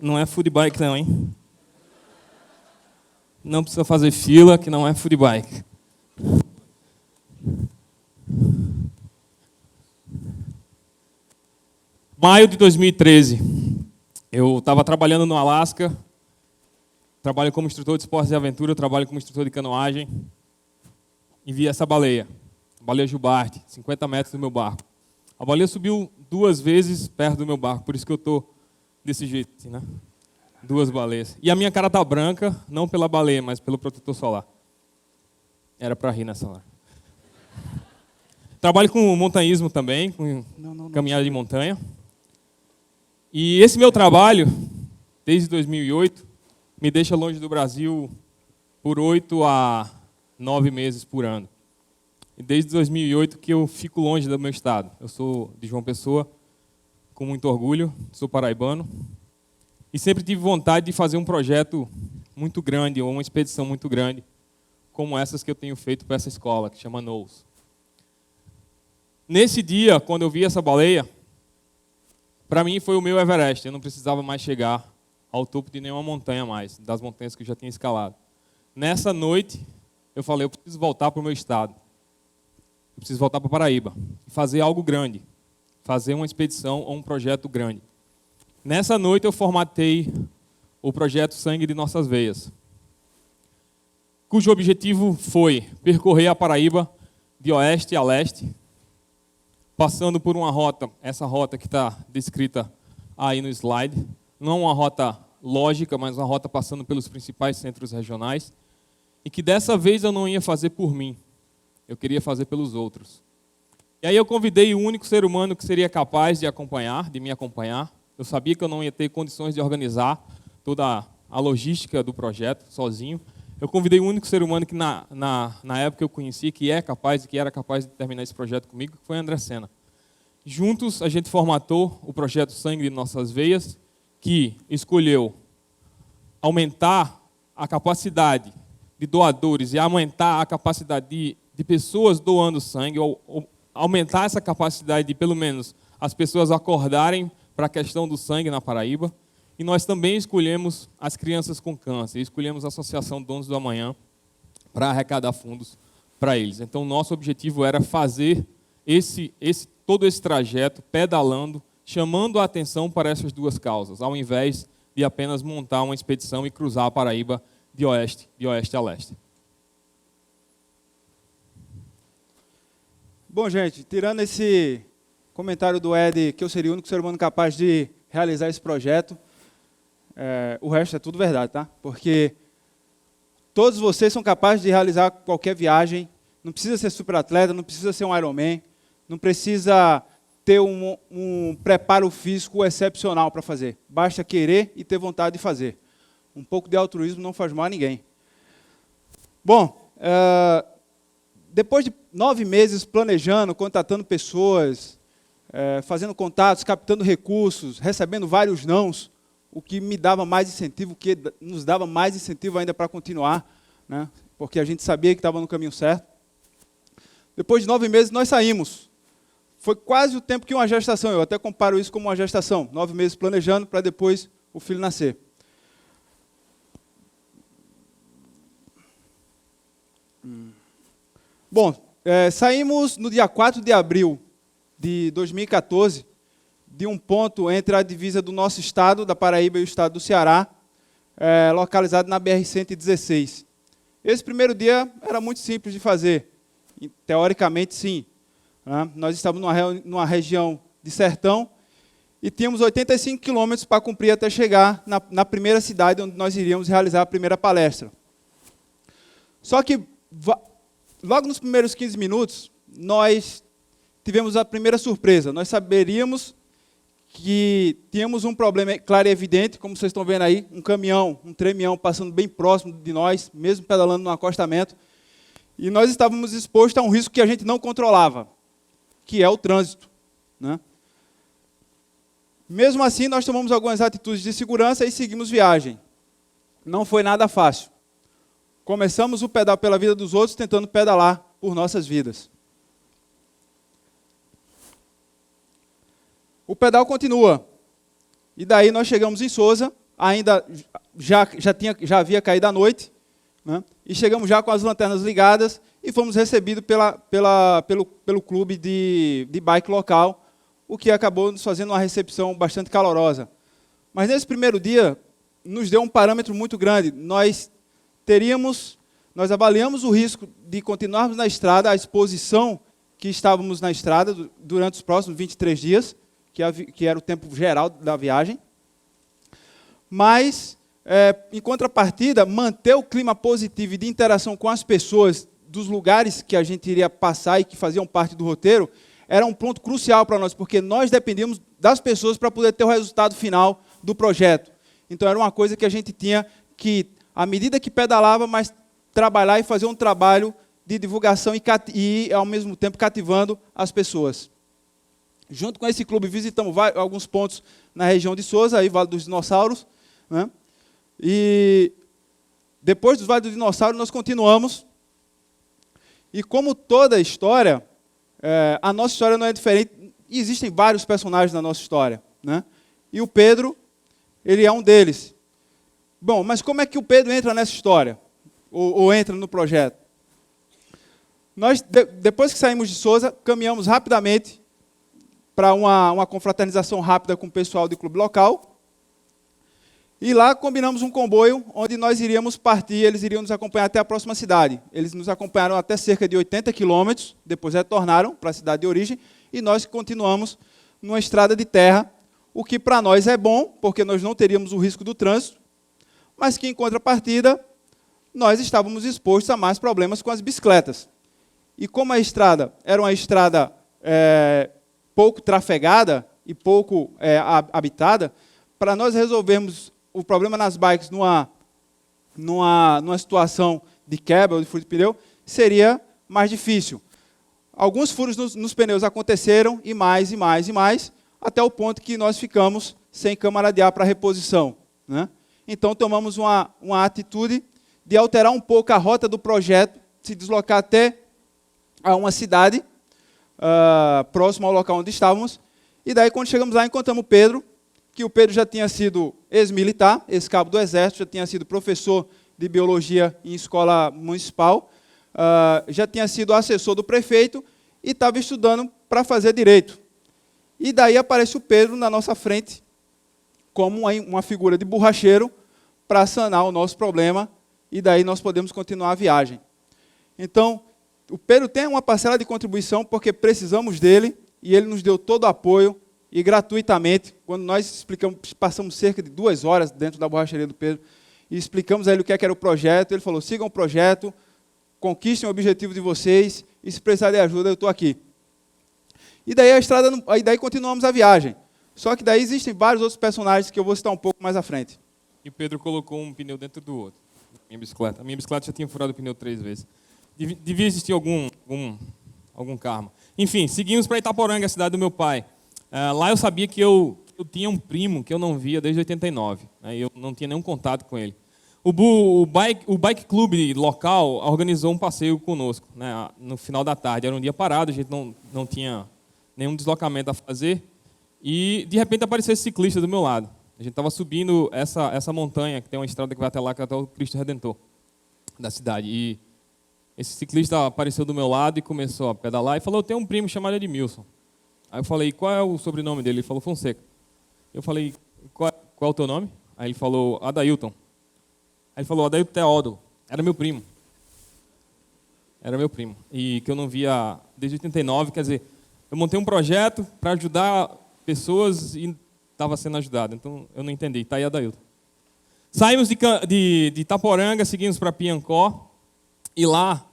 Não é food bike não, hein? Não precisa fazer fila, que não é food bike. Maio de 2013, eu estava trabalhando no Alasca, trabalho como instrutor de esportes e aventura, trabalho como instrutor de canoagem, e vi essa baleia, a baleia jubarte, 50 metros do meu barco. A baleia subiu 2 vezes perto do meu barco, por isso que eu estou desse jeito, assim, né? 2 baleias. E a minha cara tá branca, não pela baleia, mas pelo protetor solar. Era para rir nessa hora. Trabalho com montanhismo também, com caminhada de montanha. E esse meu trabalho, desde 2008, me deixa longe do Brasil por 8 a 9 meses por ano. E desde 2008 que eu fico longe do meu estado. Eu sou de João Pessoa, com muito orgulho, sou paraibano. E sempre tive vontade de fazer um projeto muito grande, ou uma expedição muito grande, como essas que eu tenho feito para essa escola, que chama NOS. Nesse dia, quando eu vi essa baleia, para mim foi o meu Everest. Eu não precisava mais chegar ao topo de nenhuma montanha mais, das montanhas que eu já tinha escalado. Nessa noite, eu falei, eu preciso voltar para o meu estado. Eu preciso voltar para Paraíba e fazer algo grande. Fazer uma expedição ou um projeto grande. Nessa noite, eu formatei o projeto Sangue de Nossas Veias, cujo objetivo foi percorrer a Paraíba de oeste a leste, passando por uma rota, essa rota que está descrita aí no slide, não uma rota lógica, mas uma rota passando pelos principais centros regionais, e que dessa vez eu não ia fazer por mim, eu queria fazer pelos outros. E aí eu convidei o único ser humano que seria capaz de me acompanhar. Eu sabia que eu não ia ter condições de organizar toda a logística do projeto sozinho. Eu convidei o único ser humano que na época eu conheci, que era capaz de terminar esse projeto comigo, que foi André Sena. Juntos a gente formatou o projeto Sangue de Nossas Veias, que escolheu aumentar a capacidade de doadores e aumentar a capacidade de pessoas doando sangue, ou aumentar essa capacidade de, pelo menos, as pessoas acordarem para a questão do sangue na Paraíba. E nós também escolhemos as crianças com câncer, escolhemos a Associação Donos do Amanhã para arrecadar fundos para eles. Então, nosso objetivo era fazer todo esse trajeto pedalando, chamando a atenção para essas 2 causas, ao invés de apenas montar uma expedição e cruzar a Paraíba de oeste a leste. Bom, gente, tirando esse comentário do Ed, que eu seria o único ser humano capaz de realizar esse projeto, o resto é tudo verdade, tá? Porque todos vocês são capazes de realizar qualquer viagem, não precisa ser superatleta, não precisa ser um Ironman, não precisa ter um preparo físico excepcional para fazer. Basta querer e ter vontade de fazer. Um pouco de altruísmo não faz mal a ninguém. Bom, depois de 9 meses planejando, contatando pessoas, fazendo contatos, captando recursos, recebendo vários nãos, o que me dava mais incentivo, o que nos dava mais incentivo ainda para continuar, né? Porque a gente sabia que estava no caminho certo. Depois de 9 meses, nós saímos. Foi quase o tempo que uma gestação, eu até comparo isso como uma gestação, 9 meses planejando para depois o filho nascer. Bom, saímos no dia 4 de abril de 2014, de um ponto entre a divisa do nosso estado, da Paraíba, e o estado do Ceará, localizado na BR-116. Esse primeiro dia era muito simples de fazer, teoricamente sim. Né? Nós estávamos numa região de sertão e tínhamos 85 quilômetros para cumprir até chegar na primeira cidade onde nós iríamos realizar a primeira palestra. Só que, logo nos primeiros 15 minutos, nós tivemos a primeira surpresa. Nós saberíamos que tínhamos um problema claro e evidente, como vocês estão vendo aí, um caminhão, um tremião passando bem próximo de nós, mesmo pedalando no acostamento, e nós estávamos expostos a um risco que a gente não controlava, que é o trânsito, né? Mesmo assim, nós tomamos algumas atitudes de segurança e seguimos viagem. Não foi nada fácil. Começamos o pedal pela vida dos outros, tentando pedalar por nossas vidas. O pedal continua. E daí nós chegamos em Sousa, ainda já havia caído a noite, né? E chegamos já com as lanternas ligadas e fomos recebidos pelo clube de bike local, o que acabou nos fazendo uma recepção bastante calorosa. Mas nesse primeiro dia, nos deu um parâmetro muito grande. Nós avaliamos o risco de continuarmos na estrada, a exposição que estávamos na estrada durante os próximos 23 dias, que era o tempo geral da viagem. Mas, em contrapartida, manter o clima positivo e de interação com as pessoas dos lugares que a gente iria passar e que faziam parte do roteiro, era um ponto crucial para nós, porque nós dependíamos das pessoas para poder ter o resultado final do projeto. Então, era uma coisa que a gente tinha que, à medida que pedalava, mas trabalhar e fazer um trabalho de divulgação e ao mesmo tempo, cativando as pessoas. Junto com esse clube, visitamos alguns pontos na região de Sousa, aí, Vale dos Dinossauros, né? E depois do Vale dos Dinossauros, nós continuamos. E como toda história, a nossa história não é diferente. Existem vários personagens na nossa história, né? E o Pedro, ele é um deles. Bom, mas como é que o Pedro entra nessa história? Ou entra no projeto? Nós, depois que saímos de Sousa, caminhamos rapidamente para uma confraternização rápida com o pessoal do clube local. E lá combinamos um comboio onde nós iríamos partir, eles iriam nos acompanhar até a próxima cidade. Eles nos acompanharam até cerca de 80 quilômetros, depois retornaram para a cidade de origem, e nós continuamos numa estrada de terra, o que para nós é bom, porque nós não teríamos o risco do trânsito, mas que, em contrapartida, nós estávamos expostos a mais problemas com as bicicletas. E como a estrada era uma estrada pouco trafegada e pouco habitada, para nós resolvermos o problema nas bikes numa situação de quebra ou de furo de pneu, seria mais difícil. Alguns furos nos pneus aconteceram, e mais, até o ponto que nós ficamos sem câmara de ar para reposição, né? Então, tomamos uma atitude de alterar um pouco a rota do projeto, se deslocar até a uma cidade próxima ao local onde estávamos, e daí, quando chegamos lá, encontramos o Pedro, que o Pedro já tinha sido ex-militar, ex-cabo do Exército, já tinha sido professor de biologia em escola municipal, já tinha sido assessor do prefeito e estava estudando para fazer direito. E daí aparece o Pedro na nossa frente como uma figura de borracheiro para sanar o nosso problema, e daí nós podemos continuar a viagem. Então, o Pedro tem uma parcela de contribuição porque precisamos dele, e ele nos deu todo o apoio, e gratuitamente, quando nós explicamos, passamos cerca de 2 horas dentro da borracharia do Pedro, e explicamos a ele o que era o projeto, ele falou: sigam o projeto, conquistem o objetivo de vocês, e se precisar de ajuda, eu estou aqui. E daí daí continuamos a viagem. Só que daí existem vários outros personagens que eu vou citar um pouco mais à frente. E o Pedro colocou um pneu dentro do outro, minha bicicleta. A minha bicicleta já tinha furado o pneu 3 vezes. Devia existir algum karma. Enfim, seguimos para Itaporanga, a cidade do meu pai. Lá eu sabia que eu tinha um primo que eu não via desde 89. Né, eu não tinha nenhum contato com ele. O bike clube local organizou um passeio conosco, né, no final da tarde. Era um dia parado, a gente não tinha nenhum deslocamento a fazer. E, de repente, apareceu esse ciclista do meu lado. A gente estava subindo essa montanha, que tem uma estrada que vai até lá, que é até o Cristo Redentor da cidade. E esse ciclista apareceu do meu lado e começou a pedalar e falou: eu tenho um primo chamado Edmilson. Aí eu falei: qual é o sobrenome dele? Ele falou: Fonseca. Eu falei: qual é o teu nome? Aí ele falou: Adailton. Aí ele falou: Adailton Teódo. Era meu primo. Era meu primo. E que eu não via desde 89, quer dizer, eu montei um projeto para ajudar pessoas e estava sendo ajudado. Então, eu não entendi. Está aí Adailton. Saímos de Itaporanga, seguimos para Piancó. E lá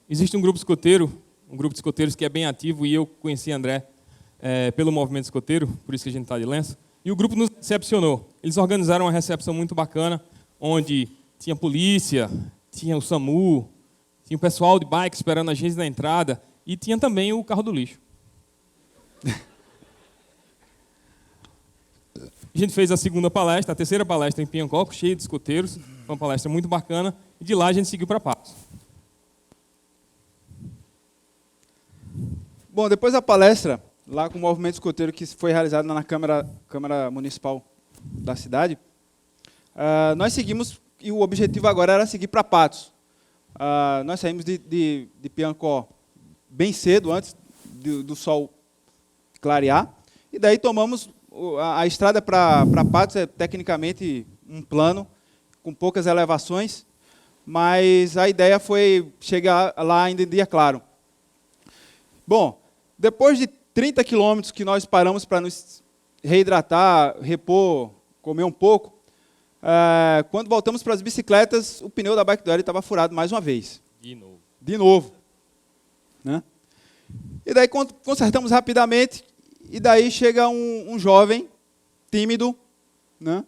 existe um grupo escoteiro, um grupo de escoteiros que é bem ativo, e eu conheci André pelo movimento escoteiro, por isso que a gente está de lenço. E o grupo nos recepcionou. Eles organizaram uma recepção muito bacana, onde tinha polícia, tinha o SAMU, tinha o pessoal de bike esperando a gente na entrada, e tinha também o carro do lixo. A gente fez a segunda palestra, a terceira palestra em Piancó, cheia de escoteiros. Foi uma palestra muito bacana. E de lá a gente seguiu para Patos. Bom, depois da palestra, lá com o movimento escoteiro que foi realizado na Câmara Municipal da cidade, nós seguimos, e o objetivo agora era seguir para Patos. Nós saímos de Piancó bem cedo, antes do sol clarear, e daí tomamos a estrada para Patos, é tecnicamente um plano, com poucas elevações, mas a ideia foi chegar lá ainda em dia claro. Bom, depois de 30 quilômetros que nós paramos para nos reidratar, repor, comer um pouco, quando voltamos para as bicicletas, o pneu da bike do Hélio estava furado mais uma vez. De novo. Né? E daí consertamos rapidamente, e daí chega um jovem, tímido, né?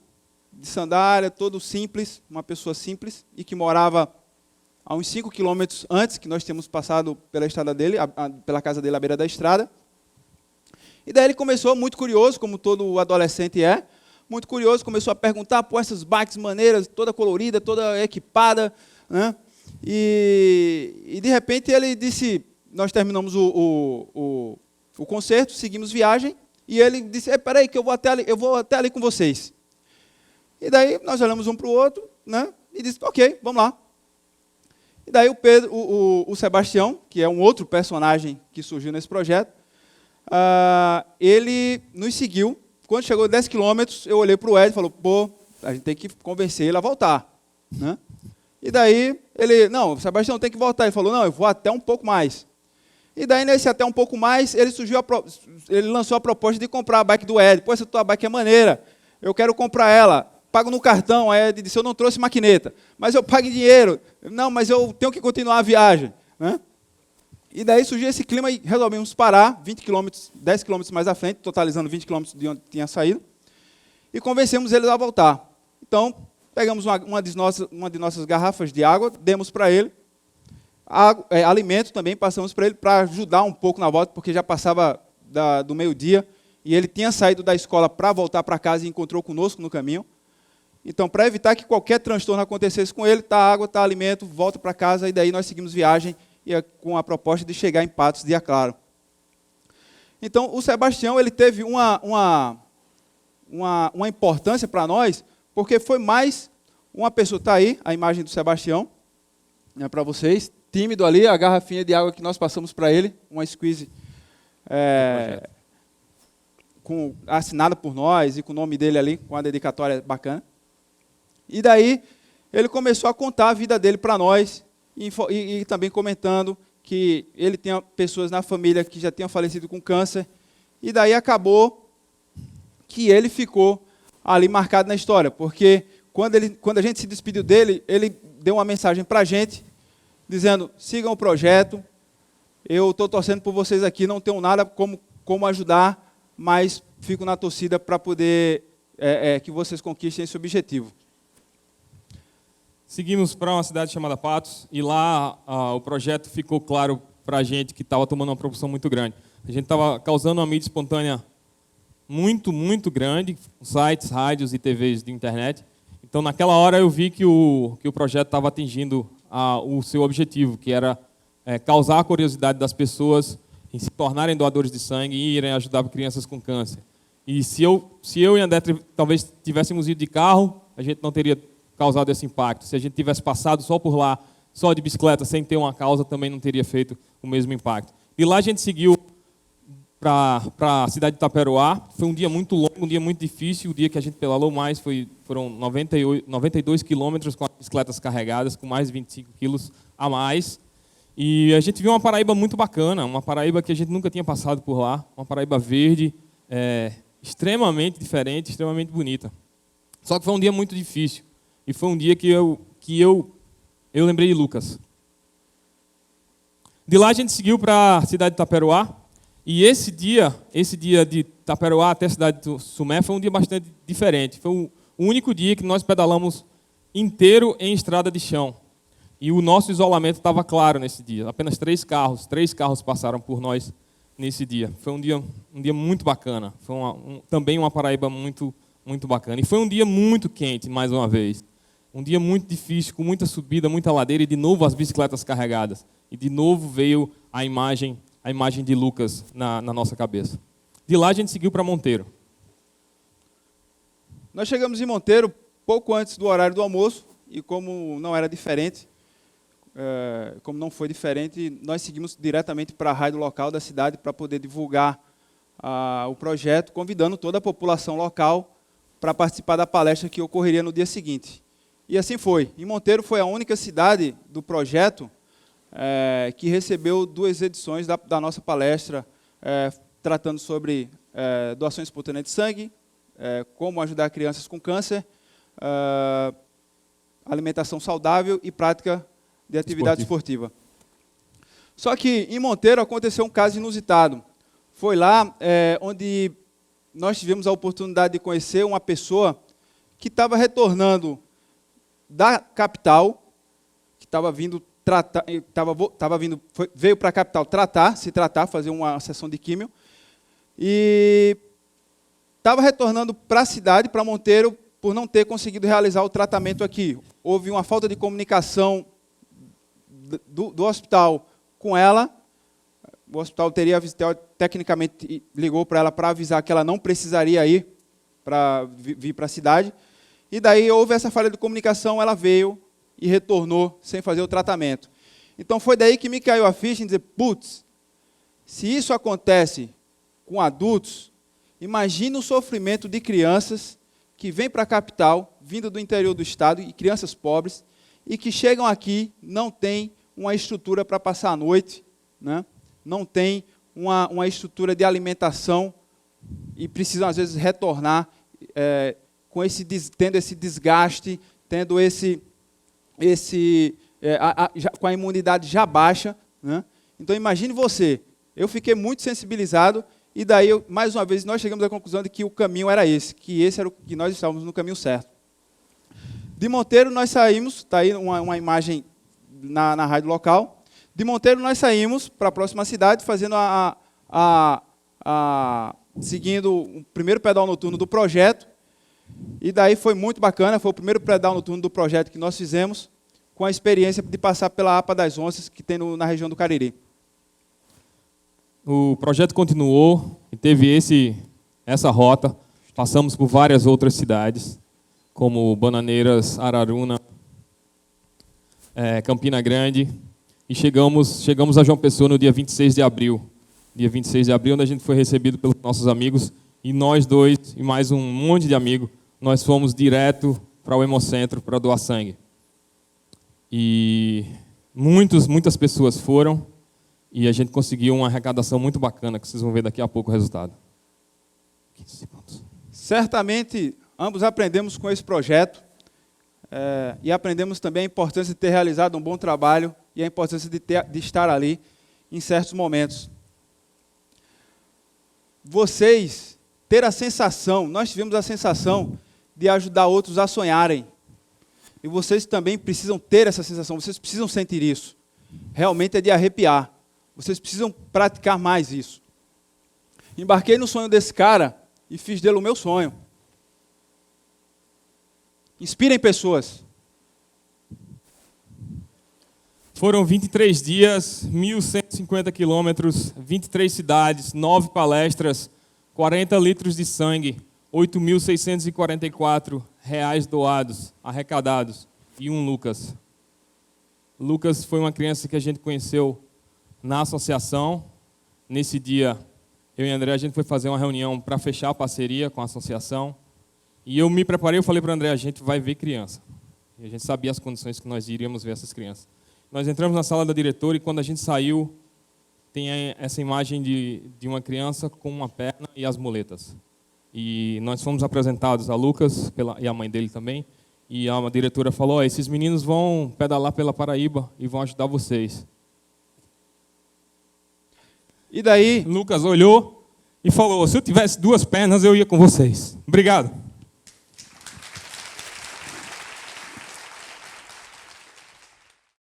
De sandália, todo simples, uma pessoa simples, e que morava a uns 5 quilômetros antes, que nós tínhamos passado pela estrada dele, pela casa dele à beira da estrada. E daí ele começou, muito curioso, como todo adolescente é, muito curioso, começou a perguntar, pô, essas bikes maneiras, toda colorida, toda equipada, né? E de repente ele disse, nós terminamos o concerto, seguimos viagem, e ele disse, peraí que eu vou até ali com vocês. E daí nós olhamos um para o outro, né? E disse, ok, vamos lá. E daí o Sebastião, que é um outro personagem que surgiu nesse projeto, ele nos seguiu. Quando chegou a 10 quilômetros, eu olhei para o Ed e falei, pô, a gente tem que convencer ele a voltar. Né? E daí ele, não, o Sebastião tem que voltar. Ele falou, não, eu vou até um pouco mais. E daí, nesse até um pouco mais, ele lançou a proposta de comprar a bike do Ed. Pô, essa tua bike é maneira, eu quero comprar ela. Pago no cartão. Aí ele disse, eu não trouxe maquineta, mas eu pago em dinheiro. Não, mas eu tenho que continuar a viagem. Né? E daí surgiu esse clima e resolvemos parar 10 quilômetros mais à frente, totalizando 20 quilômetros de onde tinha saído, e convencemos eles a voltar. Então, pegamos uma de nossas garrafas de água, demos para ele, alimento também passamos para ele, para ajudar um pouco na volta, porque já passava do meio-dia, e ele tinha saído da escola para voltar para casa e encontrou conosco no caminho. Então, para evitar que qualquer transtorno acontecesse com ele, tá água, tá alimento, volta para casa, e daí nós seguimos viagem, e com a proposta de chegar em Patos dia claro. Então, o Sebastião ele teve uma importância para nós, porque foi mais uma pessoa, está aí a imagem do Sebastião, né, para vocês, tímido ali, a garrafinha de água que nós passamos para ele, uma squeeze assinada por nós e com o nome dele ali, com a dedicatória bacana. E daí ele começou a contar a vida dele para nós, e também comentando que ele tinha pessoas na família que já tinham falecido com câncer, e daí acabou que ele ficou ali marcado na história, porque quando a gente se despediu dele, ele deu uma mensagem para a gente, dizendo, sigam o projeto, eu estou torcendo por vocês aqui, não tenho nada como ajudar, mas fico na torcida para poder que vocês conquistem esse objetivo. Seguimos para uma cidade chamada Patos, e lá o projeto ficou claro para a gente que estava tomando uma proporção muito grande. A gente estava causando uma mídia espontânea muito, muito grande, sites, rádios e TVs de internet. Então, naquela hora, eu vi que o projeto estava atingindo o seu objetivo, que era causar a curiosidade das pessoas em se tornarem doadores de sangue e irem ajudar crianças com câncer. E se eu e André talvez tivéssemos ido de carro, a gente não teria causado esse impacto. Se a gente tivesse passado só por lá, só de bicicleta, sem ter uma causa, também não teria feito o mesmo impacto. E lá a gente seguiu para a cidade de Itaperoá. Foi um dia muito longo, um dia muito difícil. O dia que a gente pedalou mais foram 92 quilômetros com as bicicletas carregadas, com mais de 25 quilos a mais. E a gente viu uma Paraíba muito bacana, uma Paraíba que a gente nunca tinha passado por lá, uma Paraíba verde, extremamente diferente, extremamente bonita. Só que foi um dia muito difícil. E foi um dia que eu lembrei de Lucas. De lá a gente seguiu para a cidade de Itaperoá. E esse dia de Itaperoá até a cidade do Sumé foi um dia bastante diferente. Foi o único dia que nós pedalamos inteiro em estrada de chão. E o nosso isolamento estava claro nesse dia. Apenas 3 carros passaram por nós nesse dia. Foi um dia muito bacana. Foi também uma Paraíba muito, muito bacana. E foi um dia muito quente, mais uma vez. Um dia muito difícil, com muita subida, muita ladeira, e de novo as bicicletas carregadas. E de novo veio a imagem de Lucas na nossa cabeça. De lá a gente seguiu para Monteiro. Nós chegamos em Monteiro pouco antes do horário do almoço, e como não era diferente, como não foi diferente, nós seguimos diretamente para a rádio local da cidade para poder divulgar o projeto, convidando toda a população local para participar da palestra que ocorreria no dia seguinte. E assim foi. Em Monteiro foi a única cidade do projeto que recebeu 2 edições da nossa palestra, tratando sobre doação espontânea de sangue, como ajudar crianças com câncer, alimentação saudável e prática de atividade esportiva. Só que em Monteiro aconteceu um caso inusitado. Foi lá onde nós tivemos a oportunidade de conhecer uma pessoa que estava retornando da capital, que estava vindo tratar, veio para a capital se tratar, fazer uma sessão de químio, e estava retornando para a cidade, para Monteiro, por não ter conseguido realizar o tratamento aqui. Houve uma falta de comunicação do hospital com ela. O hospital tecnicamente ligou para ela para avisar que ela não precisaria ir vir para a cidade. E daí houve essa falha de comunicação, ela veio e retornou sem fazer o tratamento. Então foi daí que me caiu a ficha em dizer, putz, se isso acontece com adultos, imagine o sofrimento de crianças que vêm para a capital, vindo do interior do estado, e crianças pobres, e que chegam aqui, não têm uma estrutura para passar a noite, né? Não tem uma estrutura de alimentação e precisam, às vezes, retornar tendo esse desgaste, tendo com a imunidade já baixa, né? Então, imagine você, eu fiquei muito sensibilizado, e daí, mais uma vez, nós chegamos à conclusão de que o caminho era esse, que esse era que nós estávamos no caminho certo. De Monteiro, nós saímos, está aí uma imagem na rádio local. De Monteiro, nós saímos para a próxima cidade, fazendo seguindo o primeiro pedal noturno do projeto. E daí foi muito bacana, foi o primeiro pedal noturno do projeto que nós fizemos, com a experiência de passar pela APA das Onças, que tem na região do Cariri. O projeto continuou e teve essa rota. Passamos por várias outras cidades, como Bananeiras, Araruna, Campina Grande, e chegamos a João Pessoa no dia 26 de abril. Dia 26 de abril, onde a gente foi recebido pelos nossos amigos, e nós dois, e mais um monte de amigos, nós fomos direto para o Hemocentro para doar sangue. E muitas pessoas foram, e a gente conseguiu uma arrecadação muito bacana, que vocês vão ver daqui a pouco o resultado. 15 segundos. Certamente, ambos aprendemos com esse projeto, e aprendemos também a importância de ter realizado um bom trabalho e a importância de estar ali em certos momentos. Vocês ter a sensação, nós tivemos a sensação de ajudar outros a sonharem. E vocês também precisam ter essa sensação, vocês precisam sentir isso. Realmente é de arrepiar. Vocês precisam praticar mais isso. Embarquei no sonho desse cara e fiz dele o meu sonho. Inspirem pessoas. Foram 23 dias, 1.150 quilômetros, 23 cidades, 9 palestras, 40 litros de sangue, R$ 8.644 doados, arrecadados, e um Lucas. Lucas foi uma criança que a gente conheceu na associação. Nesse dia, eu e André, a gente foi fazer uma reunião para fechar a parceria com a associação. E eu me preparei, eu falei para o André, a gente vai ver criança. E a gente sabia as condições que nós iríamos ver essas crianças. Nós entramos na sala da diretora e quando a gente saiu, tem essa imagem de uma criança com uma perna e as muletas. E nós fomos apresentados a Lucas e a mãe dele também. E a diretora falou, esses meninos vão pedalar pela Paraíba e vão ajudar vocês. E daí? Lucas olhou e falou, se eu tivesse 2 pernas, eu ia com vocês. Obrigado.